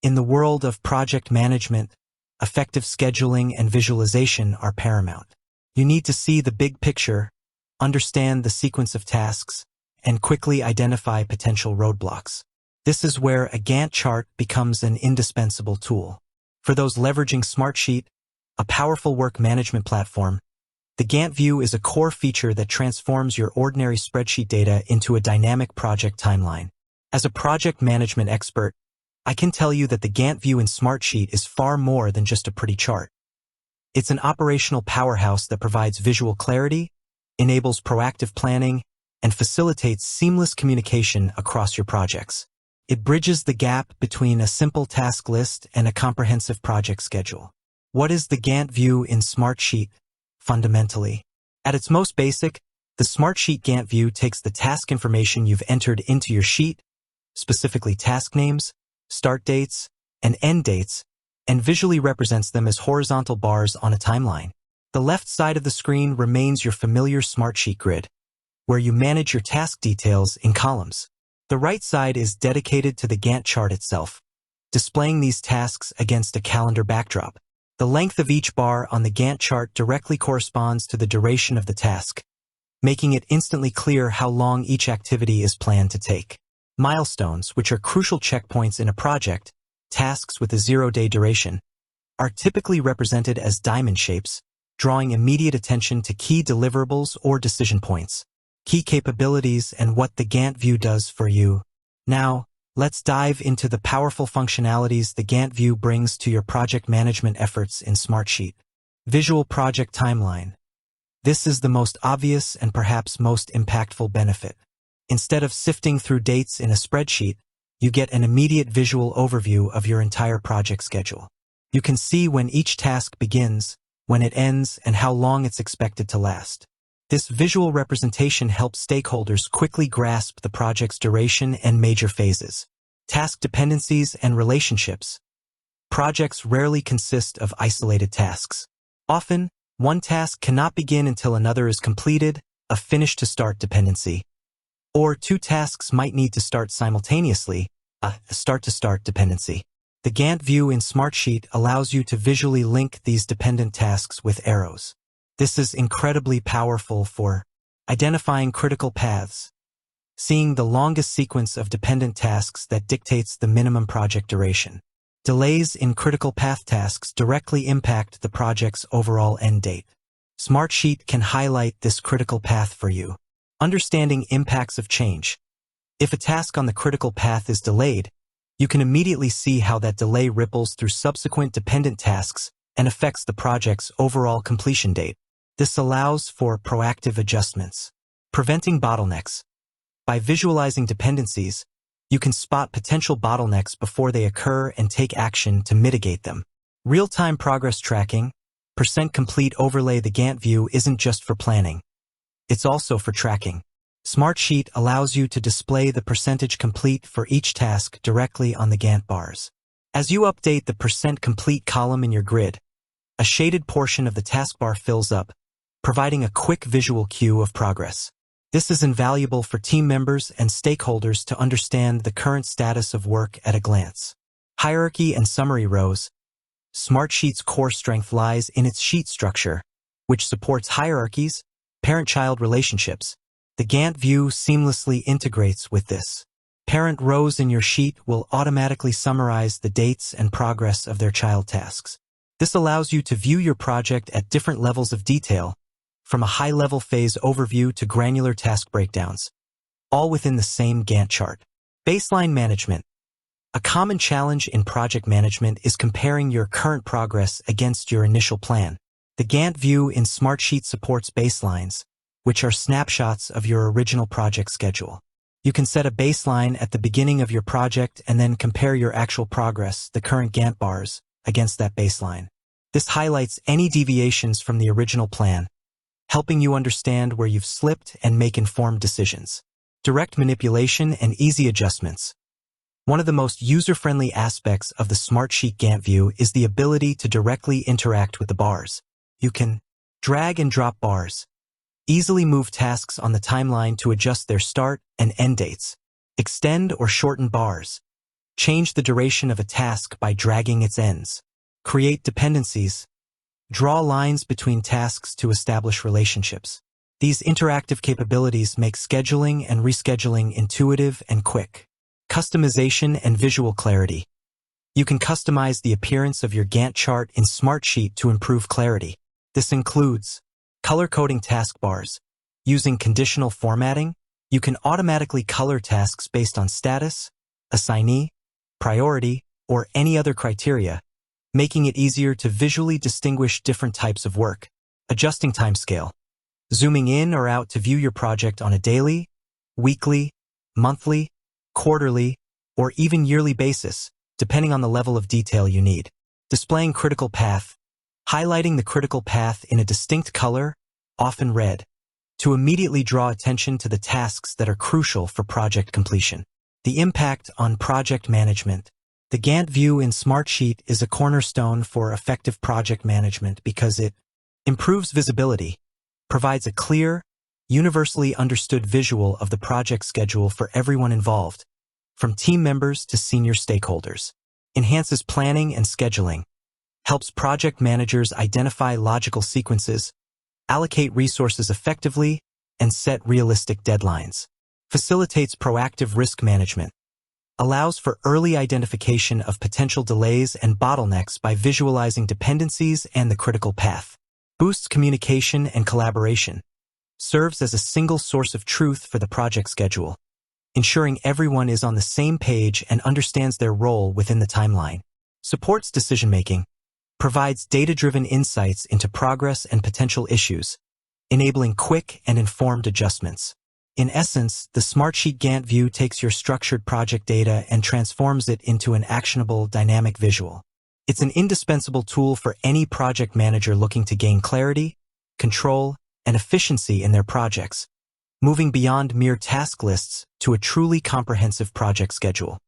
In the world of project management, effective scheduling and visualization are paramount. You need to see the big picture, understand the sequence of tasks, and quickly identify potential roadblocks. This is where a Gantt chart becomes an indispensable tool. For those leveraging Smartsheet, a powerful work management platform, the Gantt view is a core feature that transforms your ordinary spreadsheet data into a dynamic project timeline. As a project management expert, I can tell you that the Gantt view in Smartsheet is far more than just a pretty chart. It's an operational powerhouse that provides visual clarity, enables proactive planning, and facilitates seamless communication across your projects. It bridges the gap between a simple task list and a comprehensive project schedule. What is the Gantt view in Smartsheet? Fundamentally, at its most basic, the Smartsheet Gantt view takes the task information you've entered into your sheet, specifically task names, start dates, and end dates, and visually represents them as horizontal bars on a timeline. The left side of the screen remains your familiar Smartsheet grid, where you manage your task details in columns. The right side is dedicated to the Gantt chart itself, displaying these tasks against a calendar backdrop. The length of each bar on the Gantt chart directly corresponds to the duration of the task, making it instantly clear how long each activity is planned to take. Milestones, which are crucial checkpoints in a project, tasks with a 0-day duration, are typically represented as diamond shapes, drawing immediate attention to key deliverables or decision points, key capabilities, and what the Gantt view does for you. Now, let's dive into the powerful functionalities the Gantt view brings to your project management efforts in Smartsheet. Visual project timeline. This is the most obvious and perhaps most impactful benefit. Instead of sifting through dates in a spreadsheet, you get an immediate visual overview of your entire project schedule. You can see when each task begins, when it ends, and how long it's expected to last. This visual representation helps stakeholders quickly grasp the project's duration and major phases. Task dependencies and relationships. Projects rarely consist of isolated tasks. Often, one task cannot begin until another is completed, a finish-to-start dependency. Or two tasks might need to start simultaneously, a start-to-start dependency. The Gantt view in Smartsheet allows you to visually link these dependent tasks with arrows. This is incredibly powerful for identifying critical paths, seeing the longest sequence of dependent tasks that dictates the minimum project duration. Delays in critical path tasks directly impact the project's overall end date. Smartsheet can highlight this critical path for you. Understanding impacts of change. If a task on the critical path is delayed, you can immediately see how that delay ripples through subsequent dependent tasks and affects the project's overall completion date. This allows for proactive adjustments. Preventing bottlenecks. By visualizing dependencies, you can spot potential bottlenecks before they occur and take action to mitigate them. Real-time progress tracking, % complete overlay. The Gantt view isn't just for planning. It's also for tracking. Smartsheet allows you to display the % complete for each task directly on the Gantt bars. As you update the % complete column in your grid, a shaded portion of the taskbar fills up, providing a quick visual cue of progress. This is invaluable for team members and stakeholders to understand the current status of work at a glance. Hierarchy and summary rows. Smartsheet's core strength lies in its sheet structure, which supports hierarchies, parent-child relationships. The Gantt view seamlessly integrates with this. Parent rows in your sheet will automatically summarize the dates and progress of their child tasks. This allows you to view your project at different levels of detail, from a high-level phase overview to granular task breakdowns, all within the same Gantt chart. Baseline management. A common challenge in project management is comparing your current progress against your initial plan. The Gantt view in Smartsheet supports baselines, which are snapshots of your original project schedule. You can set a baseline at the beginning of your project and then compare your actual progress, the current Gantt bars, against that baseline. This highlights any deviations from the original plan, helping you understand where you've slipped and make informed decisions. Direct manipulation and easy adjustments. One of the most user-friendly aspects of the Smartsheet Gantt view is the ability to directly interact with the bars. You can drag and drop bars, easily move tasks on the timeline to adjust their start and end dates, extend or shorten bars, Change the duration of a task by dragging its ends. Create dependencies. Draw lines between tasks to establish relationships. These interactive capabilities make scheduling and rescheduling intuitive and quick. Customization and visual clarity. You can customize the appearance of your Gantt chart in Smartsheet to improve clarity. This includes color-coding taskbars. Using conditional formatting, you can automatically color tasks based on status, assignee, priority, or any other criteria, making it easier to visually distinguish different types of work. Adjusting timescale. Zooming in or out to view your project on a daily, weekly, monthly, quarterly, or even yearly basis, depending on the level of detail you need. Displaying critical path. Highlighting the critical path in a distinct color, often red, to immediately draw attention to the tasks that are crucial for project completion. The impact on project management. The Gantt view in Smartsheet is a cornerstone for effective project management because it improves visibility, provides a clear, universally understood visual of the project schedule for everyone involved, from team members to senior stakeholders, enhances planning and scheduling, helps project managers identify logical sequences, allocate resources effectively, and set realistic deadlines, facilitates proactive risk management, allows for early identification of potential delays and bottlenecks by visualizing dependencies and the critical path, boosts communication and collaboration, serves as a single source of truth for the project schedule, ensuring everyone is on the same page and understands their role within the timeline, supports decision-making, provides data-driven insights into progress and potential issues, enabling quick and informed adjustments. In essence, the Smartsheet Gantt view takes your structured project data and transforms it into an actionable, dynamic visual. It's an indispensable tool for any project manager looking to gain clarity, control, and efficiency in their projects, moving beyond mere task lists to a truly comprehensive project schedule.